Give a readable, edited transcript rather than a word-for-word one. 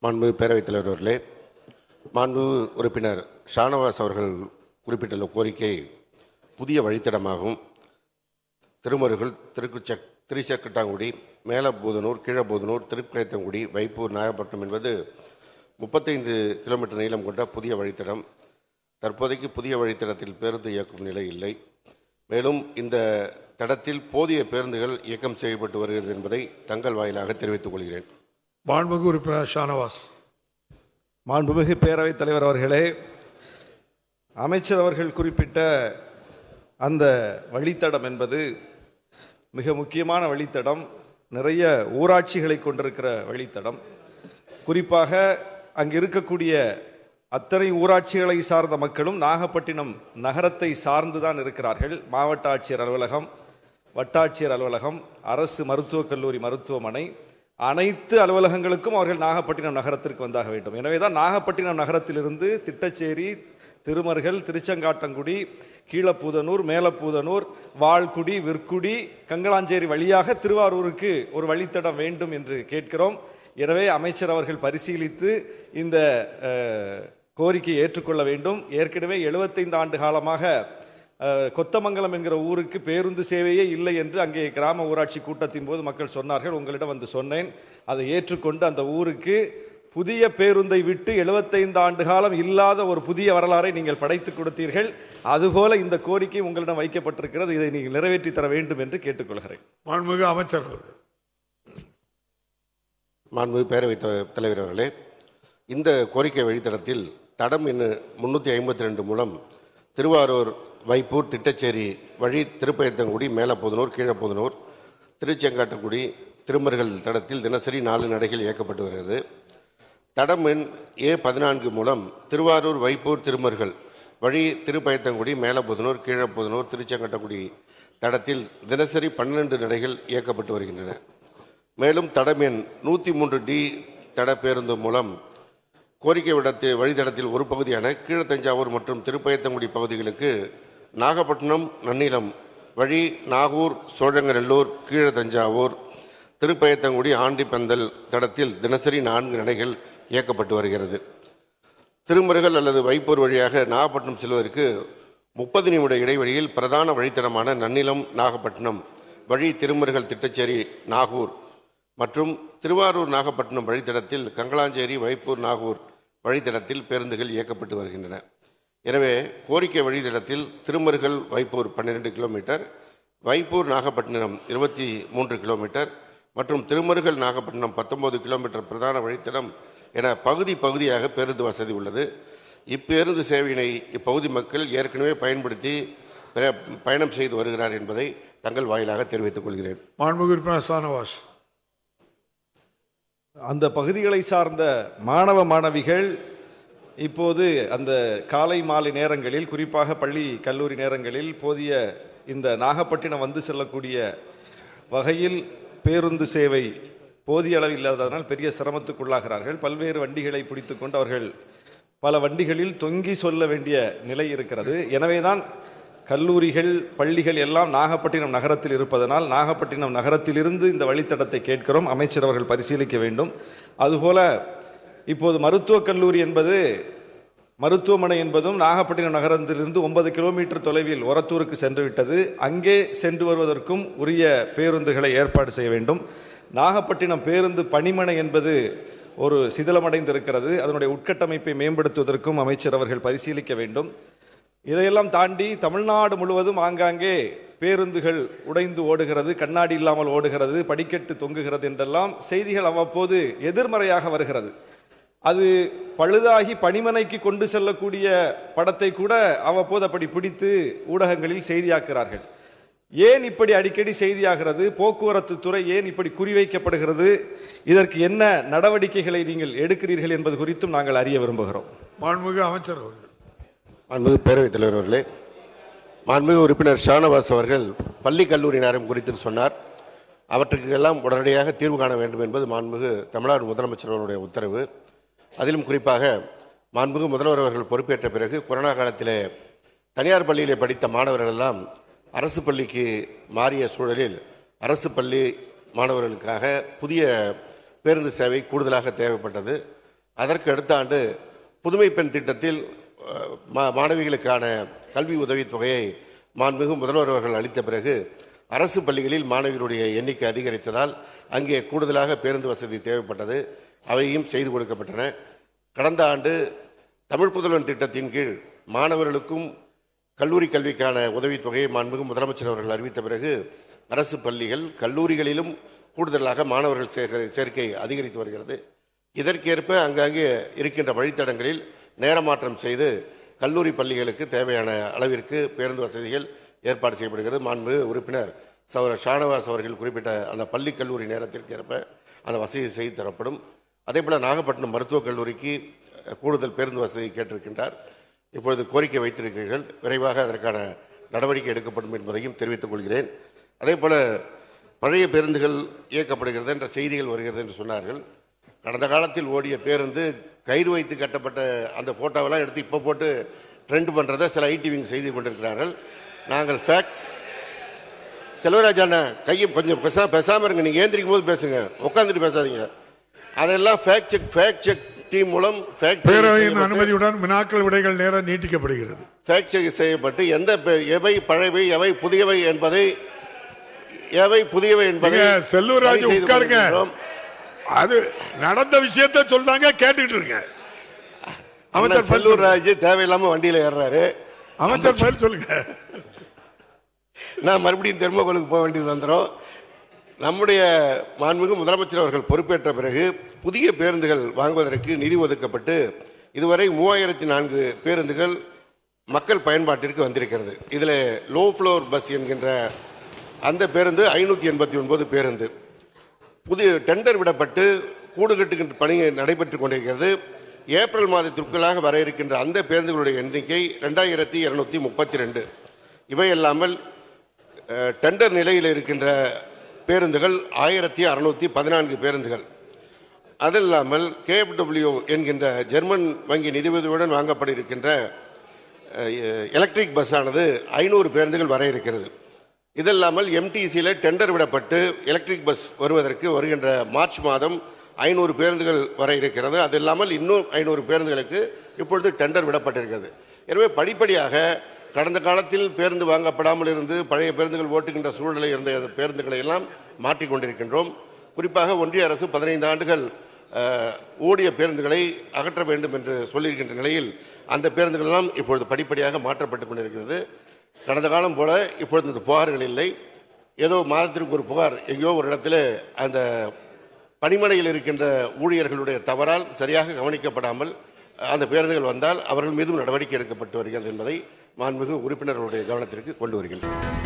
மாண்புமிகு பேரவைத் தலைவர் அவர்களே, மாண்புமிகு உறுப்பினர் ஷானவாஸ் அவர்கள் குறிப்பிட்டுள்ள கோரிக்கை புதிய வழித்தடமாகும். திருமருகல், திருச்செக்கட்டாங்குடி, மேலபூதனூர், கீழபூதனூர், திருப்பேத்தங்குடி, வைப்பூர், நாகப்பட்டினம் என்பது 35 கிலோமீட்டர் நீளம் கொண்ட புதிய வழித்தடம். தற்போதைக்கு புதிய வழித்தடத்தில் பேருந்து இயக்கும் நிலை இல்லை. மேலும் இந்த தடத்தில் போதிய பேருந்துகள் இயக்கம் செய்யப்பட்டு வருகிறது என்பதை தங்கள் வாயிலாக தெரிவித்துக் கொள்கிறேன். மாண்புமிகு உறுப்பினர் ஷானவாஸ். மாண்புமிகு பேரவைத் தலைவர் அவர்களே, அமைச்சர் அவர்கள் குறிப்பிட்ட அந்த வழித்தடம் என்பது மிக முக்கியமான வழித்தடம். நிறைய ஊராட்சிகளை கொண்டிருக்கிற வழித்தடம். குறிப்பாக அங்கு இருக்கக்கூடிய அத்தனை ஊராட்சிகளை சார்ந்த மக்களும் நாகப்பட்டினம் நகரத்தை சார்ந்துதான் இருக்கிறார்கள். மாவட்ட ஆட்சியர் அலுவலகம், வட்டாட்சியர் அலுவலகம், அரசு மருத்துவக் கல்லூரி மருத்துவமனை, அனைத்து அலுவலகங்களுக்கும் அவர்கள் நாகப்பட்டினம் நகரத்திற்கு வந்தாக வேண்டும். எனவேதான் நாகப்பட்டினம் நகரத்திலிருந்து திட்டச்சேரி, திருமருகல், திருச்செங்காட்டங்குடி, கீழப்பூதனூர், மேலப்பூதனூர், வால்குடி, விற்குடி, கங்களாஞ்சேரி வழியாக திருவாரூருக்கு ஒரு வழித்தடம் வேண்டும் என்று கேட்கிறோம். எனவே அமைச்சர் அவர்கள் பரிசீலித்து இந்த கோரிக்கையை ஏற்றுக்கொள்ள வேண்டும். ஏற்கனவே 75 ஆண்டு காலமாக கொத்தமங்கலம் என்கிற ஊருக்கு பேருந்து சேவையே இல்லை என்று அங்கே கிராம ஊராட்சி கூட்டத்தின் போது மக்கள் சொன்னார்கள். உங்களிடம் வந்து சொன்னேன். அதை ஏற்றுக்கொண்டு அந்த ஊருக்கு புதிய பேருந்தை விட்டு 75 ஆண்டு காலம் இல்லாத ஒரு புதிய வரலாறை நீங்கள் படைத்து கொடுத்தீர்கள். அதுபோல இந்த கோரிக்கை உங்களிடம் வைக்கப்பட்டிருக்கிறது. இதை நீங்கள் நிறைவேற்றி தர வேண்டும் என்று கேட்டுக்கொள்கிறேன். மாண்புமிகு அமைச்சர். மாண்புமிகு பேரவைத் தலைவர் அவர்களே, இந்த கோரிக்கை வழித்தடத்தில் தடம் எண் 352 மூலம் திருவாரூர், வைப்பூர், திட்டச்சேரி வழி திருப்பயத்தங்குடி, மேலப்பூதனூர், கீழப்பூதனூர், திருச்செங்காட்டங்குடி, திருமருகல் தடத்தில் தினசரி 4 நடைகள் இயக்கப்பட்டு வருகிறது. தடம் எண் A14 மூலம் திருவாரூர், வைப்பூர், திருமருகல் வழி திருப்பயத்தங்குடி, மேலப்பூதனூர், கீழப்பூதனூர், திருச்செங்காட்டங்குடி தடத்தில் தினசரி 12 நடைகள் இயக்கப்பட்டு வருகின்றன. மேலும் தடம் எண் 103D தட பேருந்து மூலம் கோரிக்கை வழித்தடத்தில் ஒரு பகுதியான கீழத்தஞ்சாவூர் மற்றும் திருப்பயத்தங்குடி பகுதிகளுக்கு நாகப்பட்டினம் நன்னிலம் வழி நாகூர், சோழங்கநல்லூர், கீழத்தஞ்சாவூர், திருப்பயத்தங்குடி, ஆண்டிப்பந்தல் தடத்தில் தினசரி 4 நடைகள் இயக்கப்பட்டு வருகிறது. திருமருகல் அல்லது வைப்பூர் வழியாக நாகப்பட்டினம் செல்வதற்கு 30 நிமிட இடைவெளியில் பிரதான வழித்தடமான நன்னிலம், நாகப்பட்டினம் வழி திருமருகல், திட்டச்சேரி, நாகூர் மற்றும் திருவாரூர், நாகப்பட்டினம் வழித்தடத்தில் கங்களாஞ்சேரி, வைப்பூர், நாகூர் வழித்தடத்தில் பேருந்துகள் இயக்கப்பட்டு வருகின்றன. எனவே கோரிக்கை வழித்தடத்தில் திருமருகல், வைப்பூர் 12 கிலோமீட்டர், வைப்பூர், நாகப்பட்டினம் 23 கிலோமீட்டர் மற்றும் திருமருகல், நாகப்பட்டினம் 19 கிலோமீட்டர் பிரதான வழித்தடம் என பகுதியாக பேருந்து வசதி உள்ளது. இப்பேருந்து சேவையினை இப்பகுதி மக்கள் ஏற்கனவே பயன்படுத்தி பயணம் செய்து வருகிறார் என்பதை தங்கள் வாயிலாக தெரிவித்துக் கொள்கிறேன். அந்த பகுதிகளை சார்ந்த மாணவ மாணவிகள் இப்போது அந்த காலை மாலை நேரங்களில், குறிப்பாக பள்ளி கல்லூரி நேரங்களில் போதிய இந்த நாகப்பட்டினம் வந்து செல்லக்கூடிய வகையில் பேருந்து சேவை போதிய அளவு இல்லாததனால் பெரிய சிரமத்துக்குள்ளாகிறார்கள். பல்வேறு வண்டிகளை பிடித்துக்கொண்டு அவர்கள் பல வண்டிகளில் தொங்கி சொல்ல வேண்டிய நிலை இருக்கிறது. எனவேதான் கல்லூரிகள், பள்ளிகள் எல்லாம் நாகப்பட்டினம் நகரத்தில் இருப்பதனால் நாகப்பட்டினம் நகரத்திலிருந்து இந்த வழித்தடத்தை கேட்கிறோம். அமைச்சர் அவர்கள் பரிசீலிக்க வேண்டும். அதுபோல இப்போது மருத்துவக் கல்லூரி என்பது, மருத்துவமனை என்பதும் நாகப்பட்டினம் நகரத்திலிருந்து 9 கிலோமீட்டர் தொலைவில் ஒரத்தூருக்கு சென்று விட்டது. அங்கே சென்று வருவதற்கும் உரிய பேருந்துகளை ஏற்பாடு செய்ய வேண்டும். நாகப்பட்டினம் பேருந்து பணிமனை என்பது ஒரு சிதிலமடைந்திருக்கிறது. அதனுடைய உட்கட்டமைப்பை மேம்படுத்துவதற்கும் அமைச்சர் அவர்கள் பரிசீலிக்க வேண்டும். இதையெல்லாம் தாண்டி தமிழ்நாடு முழுவதும் ஆங்காங்கே பேருந்துகள் உடைந்து ஓடுகிறது, கண்ணாடி இல்லாமல் ஓடுகிறது, படிக்கட்டு தொங்குகிறது என்றெல்லாம் செய்திகள் அவ்வப்போது எதிர்மறையாக வருகிறது. அது பழுதாகி பணிமனைக்கு கொண்டு செல்லக்கூடிய படத்தை கூட அவ்வப்போது அப்படி பிடித்து ஊடகங்களில் செய்தியாக்குகிறார்கள். ஏன் இப்படி அடிக்கடி செய்தியாகிறது? போக்குவரத்து துறை ஏன் இப்படி குறிவைக்கப்படுகிறது? இதற்கு என்ன நடவடிக்கைகளை நீங்கள் எடுக்கிறீர்கள் என்பது குறித்தும் நாங்கள் அறிய விரும்புகிறோம். மாண்புமிகு அமைச்சர் அவர்கள். மாண்புமிகு பேரவைத் தலைவர் அவர்களே, மாண்புமிகு உறுப்பினர் ஷானவாஸ் அவர்கள் பள்ளி கல்லூரி நேரம் குறித்து சொன்னார். அவற்றுக்கு எல்லாம் உடனடியாக தீர்வு காண வேண்டும் என்பது மாண்புமிகு தமிழ்நாடு முதலமைச்சர் அவருடைய உத்தரவு. அதிலும் குறிப்பாக மாண்புமிகு முதல்வர் அவர்கள் பொறுப்பேற்ற பிறகு கொரோனா காலத்திலே தனியார் பள்ளியிலே படித்த மாணவர்கள் எல்லாம் அரசு பள்ளிக்கு மாறிய சூழலில் அரசு பள்ளி மாணவர்களுக்காக புதிய பேருந்து சேவை கூடுதலாக தேவைப்பட்டது. அதற்கு அடுத்த ஆண்டு புதுமை பெண் திட்டத்தில் மாணவிகளுக்கான கல்வி உதவித்தொகையை மாண்புமிகு முதல்வர் அவர்கள் அளித்த பிறகு அரசு பள்ளிகளில் மாணவிகளுடைய எண்ணிக்கை அதிகரித்ததால் அங்கே கூடுதலாக பேருந்து வசதி தேவைப்பட்டது. அவையும் செய்து கொடுக்கப்பட்டன. கடந்த ஆண்டு தமிழ் புதல்வன் திட்டத்தின் கீழ் மாணவர்களுக்கும் கல்லூரி கல்விக்கான உதவித்தொகையை மாண்புமிகு முதலமைச்சர் அவர்கள் அறிவித்த பிறகு அரசு பள்ளிகள் கல்லூரிகளிலும் கூடுதலாக மாணவர்கள் சேர்க்கை அதிகரித்து வருகிறது. இதற்கேற்ப அங்கங்கே இருக்கின்ற வழித்தடங்களில் நேரமாற்றம் செய்து கல்லூரி பள்ளிகளுக்கு தேவையான அளவிற்கு பேருந்து வசதிகள் ஏற்பாடு செய்யப்படுகிறது. மாண்பு உறுப்பினர் சகோதரர் ஷானவாஸ் அவர்கள் குறிப்பிட்ட அந்த பள்ளி கல்லூரி நேரத்திற்கு ஏற்ப அந்த வசதி செய்து தரப்படும். அதேபோல் நாகப்பட்டினம் மருத்துவக் கல்லூரிக்கு கூடுதல் பேருந்து வசதி கேட்டிருக்கின்றார். இப்பொழுது கோரிக்கை வைத்திருக்கிறீர்கள். விரைவாக அதற்கான நடவடிக்கை எடுக்கப்படும் என்பதையும் தெரிவித்துக் கொள்கிறேன். அதேபோல் பழைய பேருந்துகள் இயக்கப்படுகிறது என்ற செய்திகள் வருகிறது என்று சொன்னார்கள். கடந்த காலத்தில் ஓடிய பேருந்து கயிறு வைத்து கட்டப்பட்ட அந்த ஃபோட்டோவெல்லாம் எடுத்து இப்போ போட்டு ட்ரெண்ட் பண்ணுறதை சில ஐடிவிங் செய்து கொண்டிருக்கிறார்கள். நாங்கள் செல்வராஜ் அண்ணா கையை கொஞ்சம் பேசாமல் இருங்க. நீங்கள் ஏந்திரிக்கும் போது பேசுங்க, உட்காந்துட்டு பேசாதீங்க. அதெல்லாம் ஃபேக்ட் செக் டீம் மூலம் பேரவையின் அனுமதியுடன் வினாக்கள் விடைகள் நேரம் நீட்டிக்கப்படுகிறது. ஃபேக்ட் செக் செய்யப்பட்டு எவை பழையவை எவை புதியவை என்பதை செல்வராஜ் உட்காருங்க. அது நடந்த விஷயத்தை சொல்றாங்க, கேட்டுட்டு இருங்க. அமைச்சர் செல்லூர்ராஜ் தேவையில்லாம வண்டியில ஏறாரு. அமைச்சர் பேர் சொல்லுங்க. நான் மறுபடியும் தெர்மோகோலுக்கு போக வேண்டியது வந்துடும். நம்முடைய மாண்புமிகு முதலமைச்சர் அவர்கள் பொறுப்பேற்ற பிறகு புதிய பேருந்துகள் வாங்குவதற்கு நிதி ஒதுக்கப்பட்டு இதுவரை 3004 பேருந்துகள் மக்கள் பயன்பாட்டிற்கு வந்திருக்கிறது. இதில் லோ ஃப்ளோர் பஸ் என்கின்ற அந்த பேருந்து 589 பேருந்து புதிய டெண்டர் விடப்பட்டு கூடு கட்டுகின்ற பணி நடைபெற்றுக் கொண்டிருக்கிறது. ஏப்ரல் மாதத்திற்குள்ளாக வர இருக்கின்ற அந்த பேருந்துகளுடைய எண்ணிக்கை 2232. இவையல்லாமல் டெண்டர் நிலையில் இருக்கின்ற பேருந்துகள் 1614 பேருந்துகள். அதில்லாமல் KFW என்கின்ற ஜெர்மன் வங்கி நிதியுதவியுடன் வாங்கப்பட இருக்கின்ற எலக்ட்ரிக் பஸ் ஆனது 500 பேருந்துகள் வர இருக்கிறது. இதல்லாமல் MTCயில் டெண்டர் விடப்பட்டு எலக்ட்ரிக் பஸ் வருவதற்கு வருகின்ற மார்ச் மாதம் 500 பேருந்துகள் வர இருக்கிறது. அது இல்லாமல் இன்னும் 500 பேருந்துகளுக்கு இப்பொழுது டெண்டர் விடப்பட்டிருக்கிறது. எனவே படிப்படியாக கடந்த காலத்தில் பேருந்து வாங்கப்படாமல் இருந்து பழைய பேருந்துகள் ஓட்டுகின்ற சூழ்நிலை இருந்த பேருந்துகளை எல்லாம் மாற்றிக்கொண்டிருக்கின்றோம். குறிப்பாக ஒன்றிய அரசு 15 ஆண்டுகள் ஓடிய பேருந்துகளை அகற்ற வேண்டும் என்று சொல்லியிருக்கின்ற நிலையில் அந்த பேருந்துகள் எல்லாம் இப்பொழுது படிப்படியாக மாற்றப்பட்டு கொண்டிருக்கிறது. கடந்த காலம் போல இப்பொழுது இந்த புகார்கள் இல்லை. ஏதோ மாதத்திற்கு ஒரு புகார் எங்கேயோ ஒரு இடத்துல அந்த பணிமனையில் இருக்கின்ற ஊழியர்களுடைய தவறால் சரியாக கவனிக்கப்படாமல் அந்த பேருந்துகள் வந்தால் அவர்கள் மீதும் நடவடிக்கை எடுக்கப்பட்டு வருகிறது என்பதை மாண்புமிகு உறுப்பினர்களுடைய கவனத்திற்கு கொண்டு வருகிறேன்.